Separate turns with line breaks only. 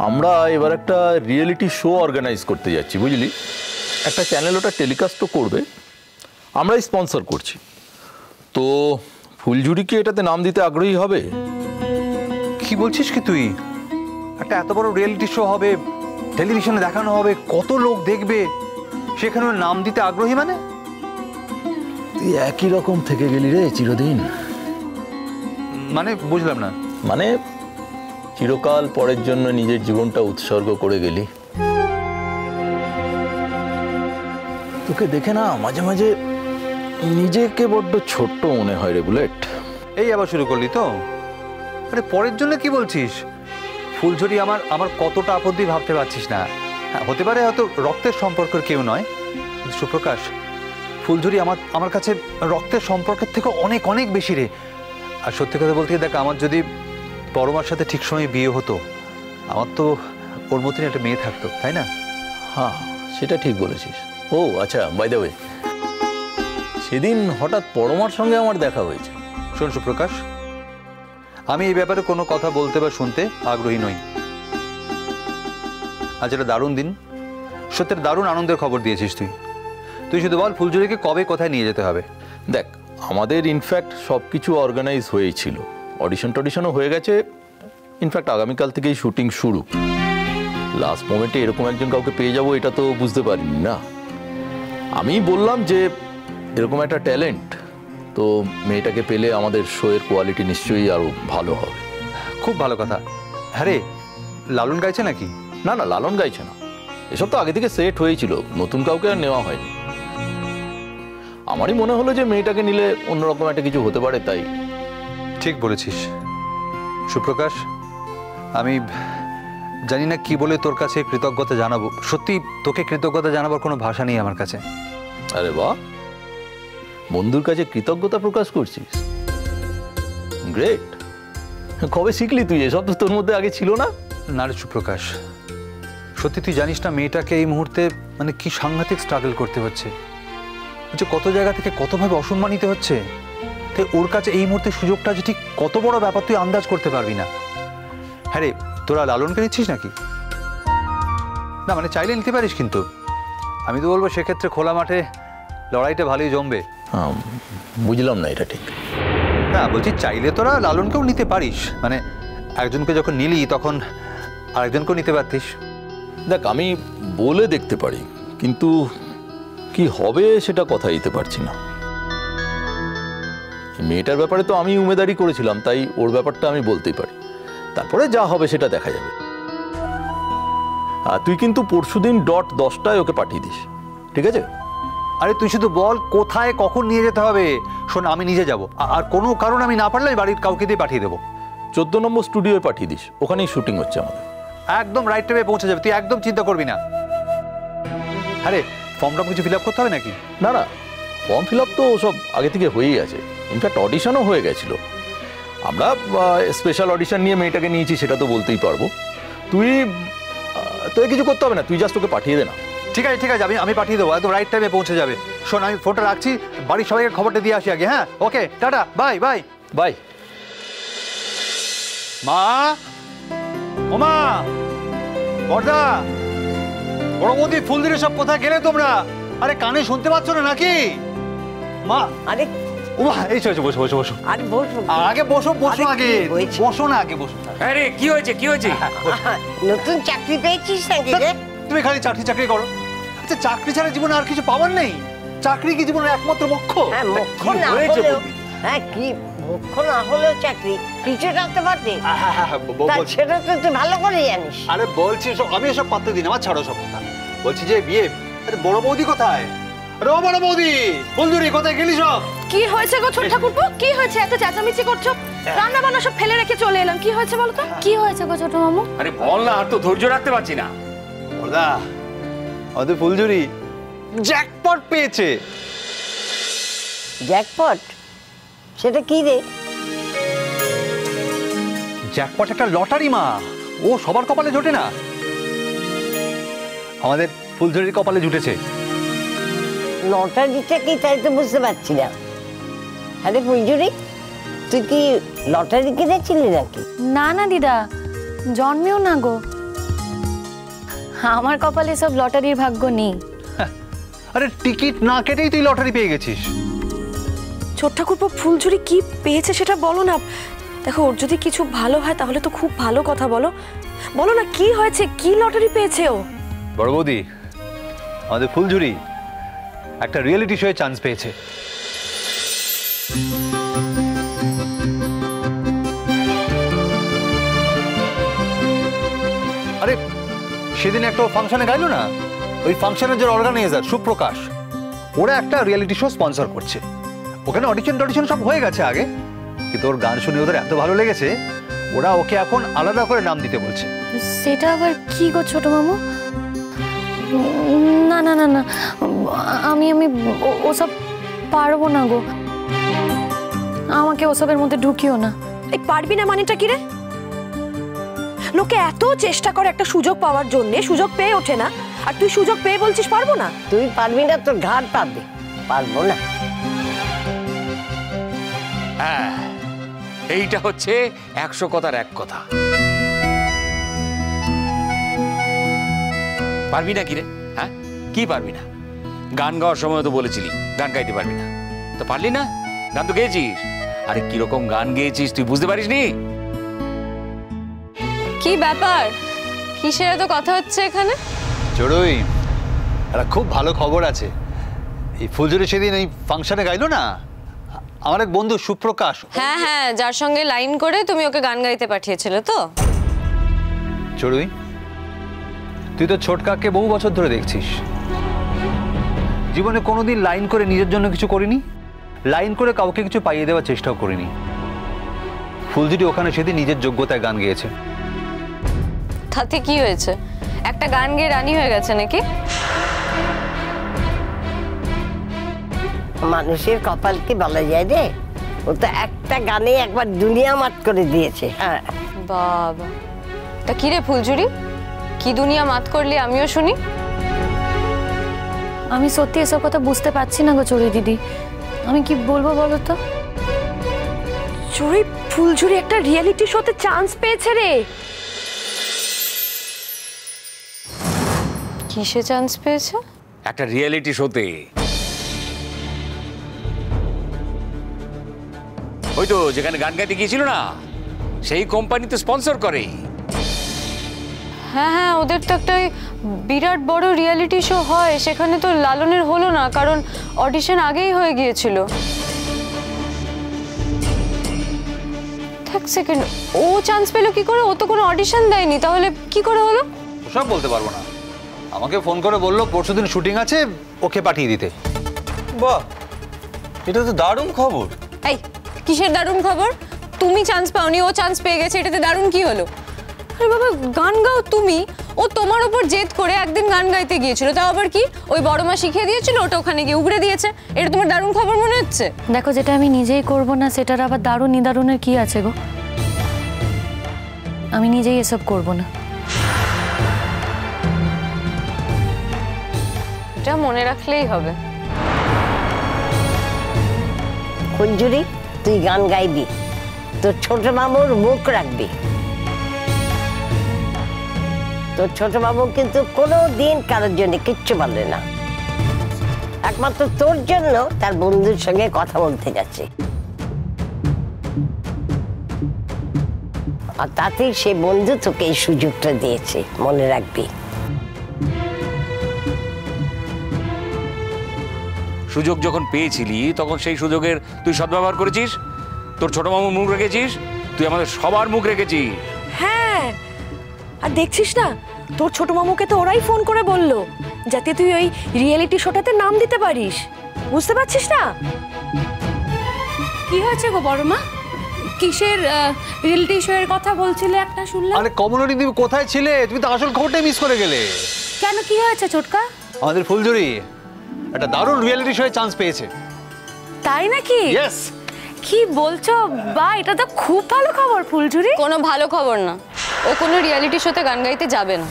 আমরা এবার একটা রিয়েলিটি শো অর্গানাইজ করতে যাচ্ছি, বুঝলি? একটা চ্যানেল ওটা টেলিকাস্টও করবে, আমরাই স্পন্সর করছি। তো ফুলঝুরি কি এটাতে নাম দিতে আগ্রহী হবে?
কি বলছিস কি তুই? একটা এত বড় রিয়েলিটি শো হবে, টেলিভিশনে দেখানো হবে, কত লোক দেখবে, সেখানে নাম দিতে আগ্রহী মানে?
তুই একই রকম থেকে গেলি রে চিরদিন।
মানে বুঝলাম না।
মানে চিরকাল পরের জন্য নিজের জীবনটা উৎসর্গ করে গেলি। তোকে দেখে না মাঝে মাঝে নিজেকে বড্ড ছোট্ট মনে হয় রে বুলেট।
এই আবার শুরু করলি তো? আরে পরের জন্য কি বলছিস? ফুলঝুরি আমার আমার কতটা আপত্তি ভাবতে পারছিস না? হ্যাঁ, হতে পারে হয়তো রক্তের সম্পর্কের কেউ নয়, সুপ্রকাশ, ফুলঝুরি আমার কাছে রক্তের সম্পর্কের থেকে অনেক অনেক বেশি রে। আর সত্যি কথা বলতে দেখ, আমার যদি পরমার সাথে ঠিক সময় বিয়ে হতো, আমার তো ওর মতনই একটা মেয়ে থাকতো, তাই না?
হ্যাঁ, সেটা ঠিক বলেছিস। ও আচ্ছা, বাই দ্য ওয়ে, সেদিন হঠাৎ পরমার সঙ্গে আমার দেখা হয়েছে।
শোন সুপ্রকাশ, আমি এই ব্যাপারে কোনো কথা বলতে বা শুনতে আগ্রহী নই। আজ একটা দারুণ দিন, সত্যের দারুণ আনন্দের খবর দিয়েছিস তুই। তুই শুধু বল ফুলঝুরিকে কবে কোথায় নিয়ে যেতে হবে?
দেখ, আমাদের ইনফ্যাক্ট সব কিছু অর্গানাইজ হয়েছিল, অডিশনও হয়ে গেছে। ইনফ্যাক্ট আগামীকাল থেকেই শুটিং শুরু। লাস্ট মোমেন্টে এরকম একজন কাউকে পেয়ে যাবো এটা তো বুঝতে পারিনি না। আমি বললাম যে এরকম একটা ট্যালেন্ট, তো মেয়েটাকে পেলে আমাদের শোয়ের কোয়ালিটি নিশ্চয়ই আরও ভালো হবে।
খুব ভালো কথা। হ্যাঁ রে, লালন গাইছে নাকি?
না না, লালন গাইছে না, এসব তো আগে থেকে সেট হয়েছিল, নতুন কাউকে আর নেওয়া হয়নি। আমারই মনে হলো যে মেয়েটাকে নিলে অন্যরকম একটা কিছু হতে পারে, তাই।
ঠিক বলেছিস সুপ্রকাশ, আমি জানি না কি বলে তোর কাছে কৃতজ্ঞতা জানাবো। সত্যি তোকে কৃতজ্ঞতা জানাবার কোনো ভাষা নেই আমার কাছে।
আরে বাহ, বন্ধুর কাছে কৃতজ্ঞতা প্রকাশ করছিস, গ্রেট। কবে শিখলি তুই এসব? তো তোর মধ্যে আগে ছিল না।
না রে সুপ্রকাশ, সত্যি তুই জানিস না মেয়েটাকে এই মুহূর্তে মানে কি সাংঘাতিক স্ট্রাগল করতে হচ্ছে, যে কত জায়গা থেকে কতভাবে অসম্মানিত হচ্ছে। তাই ওর কাছে এই মুহূর্তে সুযোগটা যে ঠিক কত বড় ব্যাপার তুই আন্দাজ করতে পারবি না। হ্যাঁ রে, তোরা লালনকে নিচ্ছিস নাকি? না মানে চাইলে নিতে পারিস, কিন্তু আমি তো বলবো সেক্ষেত্রে খোলা মাঠে লড়াইটা ভালোই জমবে।
বুঝলাম না এটা ঠিক।
না বলছি, চাইলে তোরা লালনকেও নিতে পারিস, মানে একজনকে যখন নিলি তখন আরেকজনকেও নিতে পারতিস।
দেখ, আমি বলে দেখতে পারি, কিন্তু কি হবে সেটা কথা দিতে পারছি না। মেয়েটার ব্যাপারে তো আমি উমেদারি করেছিলাম, তাই ওর ব্যাপারটা আমি বলতেই পারি, তারপরে যা হবে সেটা দেখা যাবে। তুই কিন্তু পরশুদিন 10:00 ওকে পাঠিয়ে দিস, ঠিক আছে?
আরে তুই শুধু বল কোথায় কখন নিয়ে যেতে হবে। শোন, আমি নিজে যাব, আর কোনো কারণ আমি না পারলে বাড়ির কাউকে দিয়ে পাঠিয়ে দেবো।
14 নম্বর স্টুডিওয়ে পাঠিয়ে দিস, ওখানেই শুটিং হচ্ছে আমাদের।
একদম রাইট টাইমে পৌঁছে যাবে, তুই একদম চিন্তা করবি না। আরে ফর্মটা কিছু ফিল আপ করতে হবে নাকি?
না না, ফর্ম ফিল আপ তো সব আগে থেকে হয়েই আছে, ইনফ্যাক্ট অডিশনও হয়ে গেছিল। আমরা স্পেশাল অডিশন নিয়ে মেয়েটাকে নিয়েছি, সেটা তো বলতেই পারবো। তোকে কিছু করতে হবে না, তুই জাস্ট ওকে পাঠিয়ে দে না।
ঠিক আছে ঠিক আছে, আমি পাঠিয়ে দেবো, একদম রাইট টাইমে পৌঁছে যাবে। শোন, আমি ফোনটা রাখছি, বাড়ির সবাইকে খবরটা দিয়ে আসি আগে। হ্যাঁ, ওকে, টাটা, বাই বাই
বাই।
মা, ও মা, বড়দা, বড় বৌদি, ফুলদিরে সব কোথায় গেলে তোমরা? আরে কানে শুনতে পাচ্ছ না নাকি? মা,
আরে
ও মা, এই চলো, বসো বসো বসো।
আরে বসো,
আগে বসো, বসো আগে, বসো না, আগে বসো।
আরে কি হয়েছে কি হয়েছে?
নতুন চাকরি পেয়েছিস নাকি রে?
তুমি খালি চাকরি করো। আচ্ছা, চাকরি ছাড়া জীবনে আর কিছু পাওয়ার নেই? চাকরি কি জীবনের একমাত্র লক্ষ্য?
হ্যাঁ, মুখ্য না হলেও, হ্যাঁ কি মুখ্য না হলেও চাকরি কিছুটা তো বটে। সেটা তো তুই ভালো করে জানিস।
আরে বলছি, আমি এসব পাত্তা দিই না, আমার ছাড়ো সব কথা। বলছি যে বিয়ে, আরে বড় বৌদি কোথায়? আরে ও বড় বৌদি, ফুলদুরি কোথায় গেলি সব?
কি হয়েছে গো ছোট ঠাকুরপো? কি হয়েছে? এত চেঁচামেচি করছো? রান্না বান্না সব ফেলে রেখে চলে এলাম, কি হয়েছে বলো তো? কি হয়েছে গো ছোট মামু?
আরে বল না, আর তো ধৈর্য রাখতে পারছি না।
বড়দা, আমাদের ফুলঝুরি জ্যাকপট পেয়েছে।
জ্যাকপট? সেটা কি রে?
জ্যাকপট একটা লটারি মা, ও সবার কপালে জোটে না, আমাদের ফুলঝুরির কপালে জুটেছে।
লটারিটা কি তাই তো বুঝতে পারছি না। আরে ফুলঝুরি, তুই কি লটারি কিনেছিলি নাকি?
না না দিদা, জন্মেও না গো। আমার কপালে সব লটারির ভাগ্য নেই।
আরে টিকিট না কেটেই তুই লটারি পেয়ে গেছিস।
ছোট ঠাকুরপো ফুলঝুরি কি পেয়েছে সেটা বলো না। দেখো ওর যদি কিছু ভালো হয় তাহলে তো খুব ভালো কথা, বলো বলো না কি হয়েছে, কি লটারি পেয়েছে ও?
বড় বৌদি, আমাদের ফুলঝুরি একটা রিয়েলিটি শোয়ে চান্স পেয়েছে। আরে সেদিন একটা ফাংশনে গাইলো না, ওই ফাংশনের যে অর্গানাইজার সুপ্রকাশ, ওরা একটা রিয়েলিটি শো স্পন্সর করছে। ওখানে অডিশন সব হয়ে গেছে আগে, কিন্তু ওর গান শুনে ওদের এত ভালো লেগেছে, ওরা ওকে এখন আলাদা করে নাম দিতে বলছে।
সেটা আবার কি গো ছোট মামু? না না না না, আমি ওসব পারবো না গো, আমাকে ওসবের মধ্যে ঢুকিও না।
এই পারবি না মানেটা কি রে? লোকে এত চেষ্টা করে একটা সুযোগ পাওয়ার জন্য, সুযোগ পেয়ে ওঠে না, আর তুই সুযোগ পেয়ে বলছিস পারবো না?
তুই পারবি না, তোর ঘাট পাবে। পারবো না।
হ্যাঁ, এইটা হচ্ছে 100 কথার এক কথা। পারবি না কি রে? হ্যাঁ, কি পারবি না? গান গাওয়ার সময় তো বলেছিলি গান গাইতে পারবি না, তো পারলি না? গান তো গেয়েছিস। আরে কিরকম গান গেয়েছিস তুই বুঝতে পারিসনি?
কি ব্যাপার, কিসের এত কথা হচ্ছে এখানে?
চড়ুই, একটা খুব ভালো খবর আছে। এই ফুলঝুরি সেদিন এই ফাংশনে গাইলো না, আমার এক বন্ধু সুপ্রকাশ।
হ্যাঁ হ্যাঁ, যার সঙ্গে লাইন করে তুমি ওকে গান গাইতে পাঠিয়েছিলে তো?
চড়ুই, তুই তো ছোটকাকে বহু বছর ধরে দেখছিস, জীবনে কোনোদিন লাইন করে নিজের জন্য কিছু করিনি, লাইন করে কাউকে কিছু পাইয়ে দেওয়ার চেষ্টাও করিনি। ফুলঝুরি ওখানে সেদিন নিজের যোগ্যতায় গান গেয়েছে।
তাতে কি হয়েছে? একটা গান গেয়ে রানী হয়ে গেছে নাকি?
মানুষের কপাল কি বলা যায় রে? ও তো একটা গানে একবার দুনিয়া মাত করে দিয়েছে। হ্যাঁ
বাবা, তা কি রে ফুলঝুরি, কি দুনিয়া মাত করলি আমিও শুনি।
আমি সত্যি এসব কথা বুঝতে পারছি না গো চড়ুই দিদি, আমি কি বলবো বলো তো?
চড়ুই, ফুলঝুরি একটা রিয়েলিটি শোতে চান্স পেয়েছে রে।
কিসে চান্স পেয়েছে?
একটা রিয়েলিটি শোতে। ওই তো যেখানে গান গাইতে গিয়েছিল না, সেই কোম্পানি তো স্পন্সর করে।
হ্যাঁ হ্যাঁ, ওদের তো একটা বিরাট বড় রিয়েলিটি শো হয়, সেখানে তো লালনের হলো না, কারণ অডিশন আগেই হয়ে গিয়েছিল। এক সেকেন্ড, ও চান্স পেলো কি করে? ও তো কোনো অডিশন দেয়নি, তাহলে কি করে হলো?
সব বলতে পারবো না, আমাকে ফোন করে বললো পরশুদিন শুটিং আছে, ওকে পাঠিয়ে দিতে।
বাহ, এটা তো দারুণ খবর।
এই কিসের দারুণ খবর? তুমি চান্স পাওনি, ও চান্স পেয়ে গেছে, এটাতে দারুণ কি হলো? আরে বাবা, গান গাও তুমি, ও তোমার ওপর জেদ করে একদিন গান গাইতে গিয়েছিল, তাও আবার কি ওই বড় মা শিখিয়ে দিয়েছিল, ওটা ওখানে গিয়ে উগড়ে দিয়েছে, এটা তোমার দারুণ খবর মনে হচ্ছে?
দেখো, যেটা আমি নিজেই করব না সেটার আবার দারুণ নিদারুণের কি আছে গো? আমি নিজেই এসব করব না।
এটা মনে রাখলেই হবে।
ফুলঝুরি, তুই গান গাইবি, তোর ছোট মামুর মুখ রাখবি। তোর ছোট মামু কিন্তু কোনো দিন কারোর জন্য কিচ্ছু বলে না, একমাত্র তোর জন্য তার বন্ধুর সঙ্গে কথা বলতে গেছে, আর তাতেই সে বন্ধু তোকে এই সুযোগটা দিয়েছে, মনে রাখবি।
সুযোগ যখন পেয়েছিলি তখন সেই সুযোগের তুই সদ্ব্যবহার করেছিস, তোর ছোট মামুর মুখ রেখেছিস, তুই আমাদের সবার মুখ রেখেছিস।
হ্যাঁ, আর দেখছিস না, তোর ছোট মামুকে তো ওরাই ফোন করে বললো যাতে তুই ওই রিয়েলিটি শোটাতে নাম দিতে পারিস, বুঝতে পারছিস না?
কি হয়েছে গো বড় মা? কিসের রিয়েলিটি শো এর কথা বলছিলে একটা শুনলাম?
আরে কমলনি, তুমি কোথায় ছিলে? তুমি তো আসল খবরটাই মিস করে গেলে।
কেন, কি হয়েছে ছোটকা?
আমাদের ফুলঝুরি একটা দারুণ রিয়েলিটি শোয়ে চান্স পেয়েছে।
তাই নাকি?
ইয়েস।
কি বলছো? বা, এটা তো খুব ভালো খবর ফুলঝুরি।
কোনো ভালো খবর না, ও কোনো রিয়েলিটি শোতে গান গাইতে যাবে না।